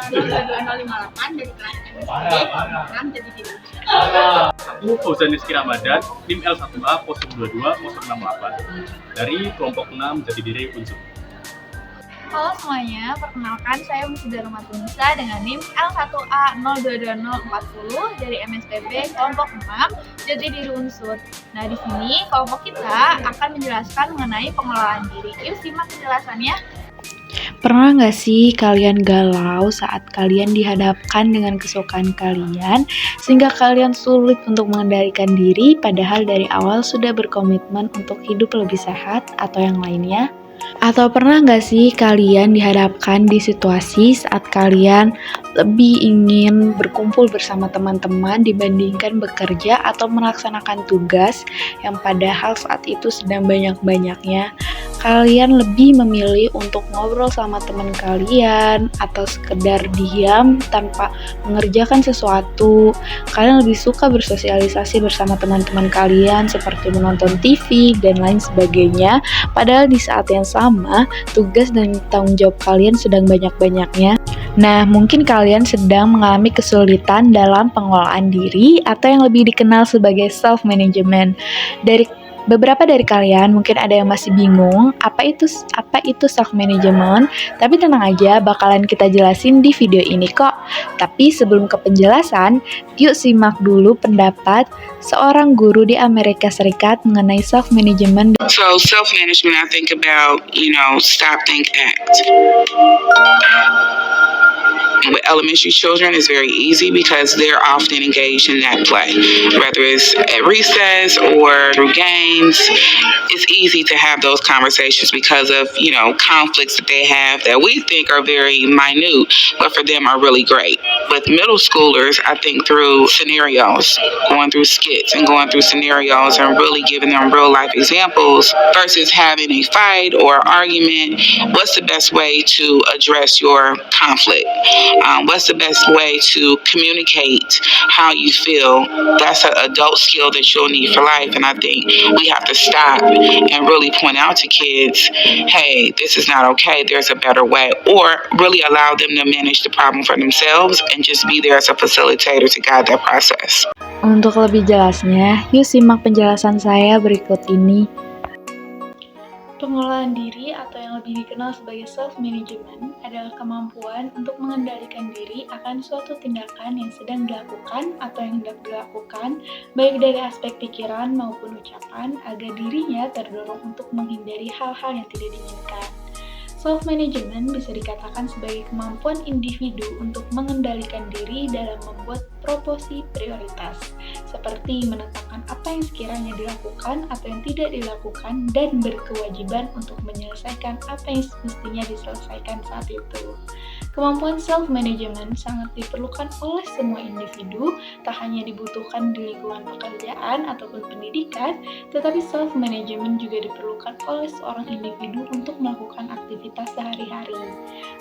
22058 dari kelas MSD 6 jadi diri. Aku Fauzan Rizky Ramadan, NIM L1A 022-068 dari kelompok 6 Jati Diri Unsur. Halo semuanya, perkenalkan saya Musida Romatunisa dengan NIM L1A 022040 dari MSPB kelompok 6 Jati Diri Unsur. Nah, di sini kelompok kita akan menjelaskan mengenai pengelolaan diri. Yuk simak penjelasannya. Pernah nggak sih kalian galau saat kalian dihadapkan dengan kesukaan kalian sehingga kalian sulit untuk mengendalikan diri padahal dari awal sudah berkomitmen untuk hidup lebih sehat atau yang lainnya? Atau pernah nggak sih kalian dihadapkan di situasi saat kalian lebih ingin berkumpul bersama teman-teman dibandingkan bekerja atau melaksanakan tugas yang padahal saat itu sedang banyak-banyaknya kalian lebih memilih untuk ngobrol sama teman kalian atau sekedar diam tanpa mengerjakan sesuatu. Kalian lebih suka bersosialisasi bersama teman-teman kalian seperti menonton TV dan lain sebagainya, padahal di saat yang sama tugas dan tanggung jawab kalian sedang banyak-banyaknya. Nah, mungkin kalian sedang mengalami kesulitan dalam pengelolaan diri atau yang lebih dikenal sebagai self-management. Beberapa dari kalian mungkin ada yang masih bingung apa itu self management, tapi tenang aja bakalan kita jelasin di video ini kok. Tapi sebelum ke penjelasan, yuk simak dulu pendapat seorang guru di Amerika Serikat mengenai self management. So self management, I think about, stop, think, act. With elementary children, it's very easy because they're often engaged in that play, whether it's at recess or through games. It's easy to have those conversations because of, conflicts that they have that we think are very minute, but for them are really great. With middle schoolers, I think through scenarios, going through skits and going through scenarios and really giving them real life examples versus having a fight or argument. What's the best way to address your conflict? What's the best way to communicate how you feel? That's an adult skill that you'll need for life. And I think we have to stop and really point out to kids, hey, this is not okay. There's a better way. Or really allow them to manage the problem for themselves and just be there as a facilitator to guide that process. Untuk lebih jelasnya, yuk simak penjelasan saya berikut ini. Pengelolaan diri atau yang lebih dikenal sebagai self-management adalah kemampuan untuk mengendalikan diri akan suatu tindakan yang sedang dilakukan atau yang hendak dilakukan, baik dari aspek pikiran maupun ucapan, agar dirinya terdorong untuk menghindari hal-hal yang tidak diinginkan. Self-management bisa dikatakan sebagai kemampuan individu untuk mengendalikan diri dalam membuat proporsi prioritas, seperti menetapkan apa yang sekiranya dilakukan atau yang tidak dilakukan dan berkewajiban untuk menyelesaikan apa yang semestinya diselesaikan saat itu. Kemampuan self-management sangat diperlukan oleh semua individu, tak hanya dibutuhkan di lingkungan pekerjaan ataupun pendidikan, tetapi self-management juga diperlukan oleh seorang individu untuk melakukan aktivitas sehari-hari.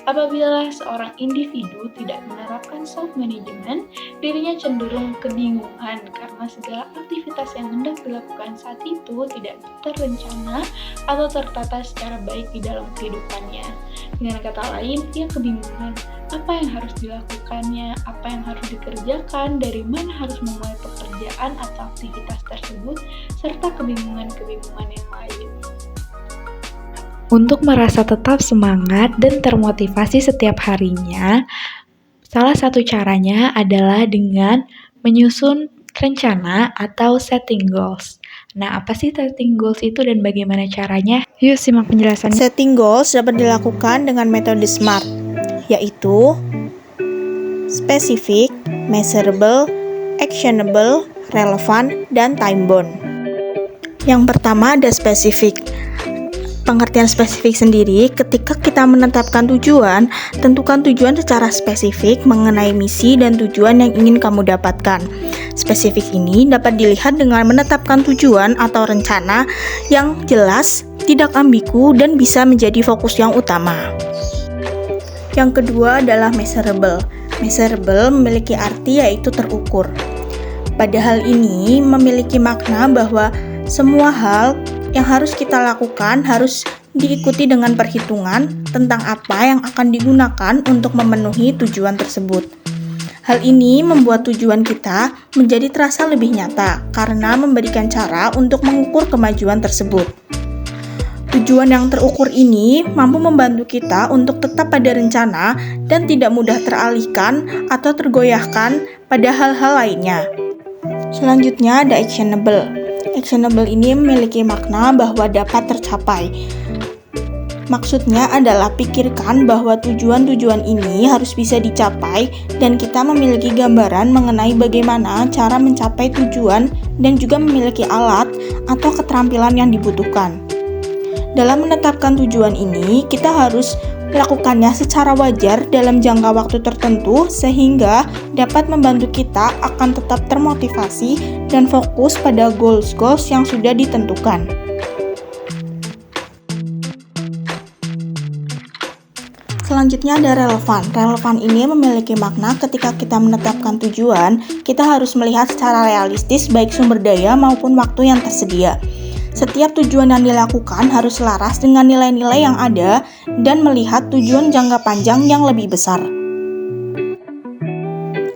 Apabila seorang individu tidak menerapkan self-management, dirinya cenderung kebingungan karena segala aktivitas yang hendak dilakukan saat itu tidak terencana atau tertata secara baik di dalam kehidupannya. Dengan kata lain, ia kebingungan apa yang harus dilakukannya, apa yang harus dikerjakan, dari mana harus memulai pekerjaan atau aktivitas tersebut, serta kebingungan-kebingungan yang lain. Untuk merasa tetap semangat dan termotivasi setiap harinya, salah satu caranya adalah dengan menyusun rencana atau setting goals. Nah, apa sih setting goals itu dan bagaimana caranya? Yuk simak penjelasannya. Setting goals dapat dilakukan dengan metode SMART, yaitu specific, measurable, actionable, relevant, dan time-bound. Yang pertama ada spesifik. Pengertian spesifik sendiri, ketika kita menetapkan tujuan, tentukan tujuan secara spesifik mengenai misi dan tujuan yang ingin kamu dapatkan. Spesifik ini dapat dilihat dengan menetapkan tujuan atau rencana yang jelas, tidak ambigu, dan bisa menjadi fokus yang utama. Yang kedua adalah measurable. Measurable memiliki arti yaitu terukur. Pada hal ini memiliki makna bahwa semua hal yang harus kita lakukan harus diikuti dengan perhitungan tentang apa yang akan digunakan untuk memenuhi tujuan tersebut. Hal ini membuat tujuan kita menjadi terasa lebih nyata karena memberikan cara untuk mengukur kemajuan tersebut. Tujuan yang terukur ini mampu membantu kita untuk tetap pada rencana dan tidak mudah teralihkan atau tergoyahkan pada hal-hal lainnya. Selanjutnya ada actionable. Actionable ini memiliki makna bahwa dapat tercapai. Maksudnya adalah pikirkan bahwa tujuan-tujuan ini harus bisa dicapai dan kita memiliki gambaran mengenai bagaimana cara mencapai tujuan dan juga memiliki alat atau keterampilan yang dibutuhkan. Dalam menetapkan tujuan ini, kita harus melakukannya secara wajar dalam jangka waktu tertentu sehingga dapat membantu kita akan tetap termotivasi dan fokus pada goals-goals yang sudah ditentukan. Selanjutnya ada relevan. Relevan ini memiliki makna ketika kita menetapkan tujuan, kita harus melihat secara realistis baik sumber daya maupun waktu yang tersedia. Setiap tujuan yang dilakukan harus selaras dengan nilai-nilai yang ada dan melihat tujuan jangka panjang yang lebih besar.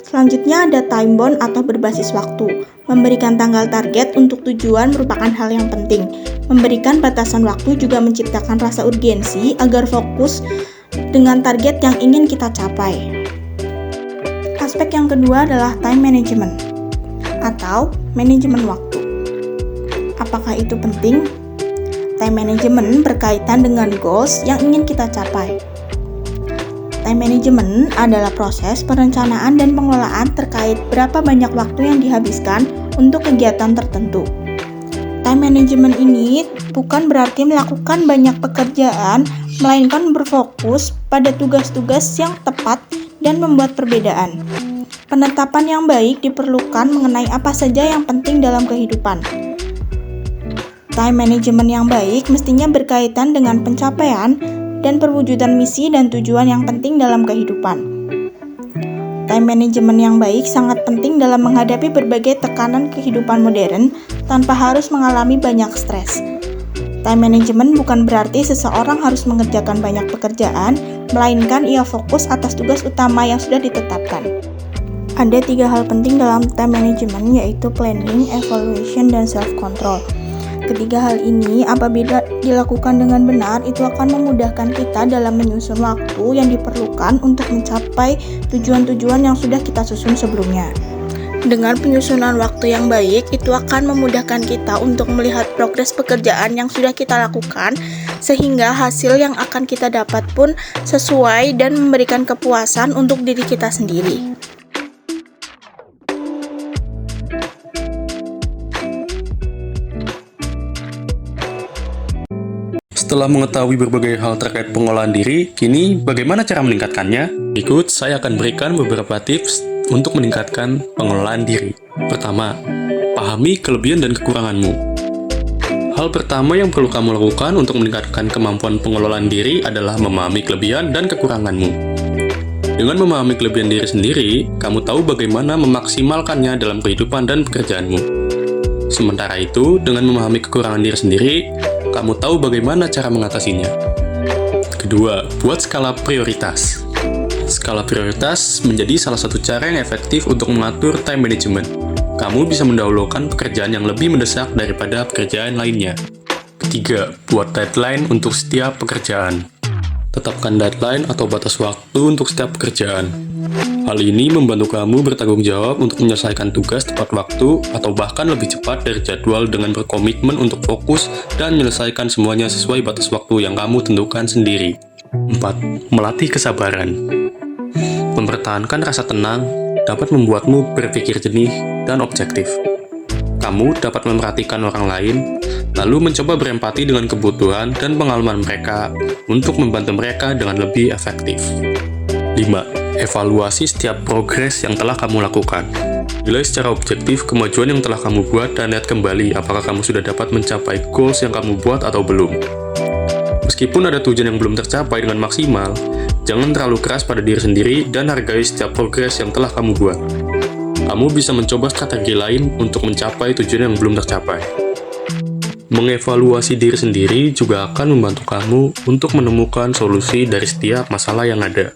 Selanjutnya ada time bound atau berbasis waktu. Memberikan tanggal target untuk tujuan merupakan hal yang penting. Memberikan batasan waktu juga menciptakan rasa urgensi agar fokus dengan target yang ingin kita capai. Aspek yang kedua adalah time management atau manajemen waktu. Apakah itu penting? Time management berkaitan dengan goals yang ingin kita capai. Time management adalah proses perencanaan dan pengelolaan terkait berapa banyak waktu yang dihabiskan untuk kegiatan tertentu. Time management ini bukan berarti melakukan banyak pekerjaan, melainkan berfokus pada tugas-tugas yang tepat dan membuat perbedaan. Penetapan yang baik diperlukan mengenai apa saja yang penting dalam kehidupan. Time management yang baik mestinya berkaitan dengan pencapaian dan perwujudan misi dan tujuan yang penting dalam kehidupan. Time management yang baik sangat penting dalam menghadapi berbagai tekanan kehidupan modern tanpa harus mengalami banyak stres. Time management bukan berarti seseorang harus mengerjakan banyak pekerjaan, melainkan ia fokus atas tugas utama yang sudah ditetapkan. Ada 3 hal penting dalam time management, yaitu planning, evaluation, dan self-control. Ketiga hal ini apabila dilakukan dengan benar, itu akan memudahkan kita dalam menyusun waktu yang diperlukan untuk mencapai tujuan-tujuan yang sudah kita susun sebelumnya. Dengan penyusunan waktu yang baik, itu akan memudahkan kita untuk melihat progres pekerjaan yang sudah kita lakukan, sehingga hasil yang akan kita dapat pun sesuai dan memberikan kepuasan untuk diri kita sendiri. Setelah mengetahui berbagai hal terkait pengolahan diri, kini bagaimana cara meningkatkannya? Berikut saya akan berikan beberapa tips untuk meningkatkan pengelolaan diri. Pertama, pahami kelebihan dan kekuranganmu. Hal pertama yang perlu kamu lakukan untuk meningkatkan kemampuan pengelolaan diri adalah memahami kelebihan dan kekuranganmu. Dengan memahami kelebihan diri sendiri, kamu tahu bagaimana memaksimalkannya dalam kehidupan dan pekerjaanmu. Sementara itu, dengan memahami kekurangan diri sendiri, kamu tahu bagaimana cara mengatasinya. Kedua, buat skala prioritas. Skala prioritas menjadi salah satu cara yang efektif untuk mengatur time management. Kamu bisa mendahulukan pekerjaan yang lebih mendesak daripada pekerjaan lainnya. Ketiga, buat deadline untuk setiap pekerjaan. Tetapkan deadline atau batas waktu untuk setiap pekerjaan. Hal ini membantu kamu bertanggung jawab untuk menyelesaikan tugas tepat waktu atau bahkan lebih cepat dari jadwal dengan berkomitmen untuk fokus dan menyelesaikan semuanya sesuai batas waktu yang kamu tentukan sendiri. 4. Melatih kesabaran. Mempertahankan rasa tenang dapat membuatmu berpikir jernih dan objektif. Kamu dapat memerhatikan orang lain, lalu mencoba berempati dengan kebutuhan dan pengalaman mereka untuk membantu mereka dengan lebih efektif. 5. Evaluasi setiap progres yang telah kamu lakukan. Nilai secara objektif kemajuan yang telah kamu buat dan lihat kembali apakah kamu sudah dapat mencapai goals yang kamu buat atau belum. Meskipun ada tujuan yang belum tercapai dengan maksimal, jangan terlalu keras pada diri sendiri dan hargai setiap progres yang telah kamu buat. Kamu bisa mencoba strategi lain untuk mencapai tujuan yang belum tercapai. Mengevaluasi diri sendiri juga akan membantu kamu untuk menemukan solusi dari setiap masalah yang ada.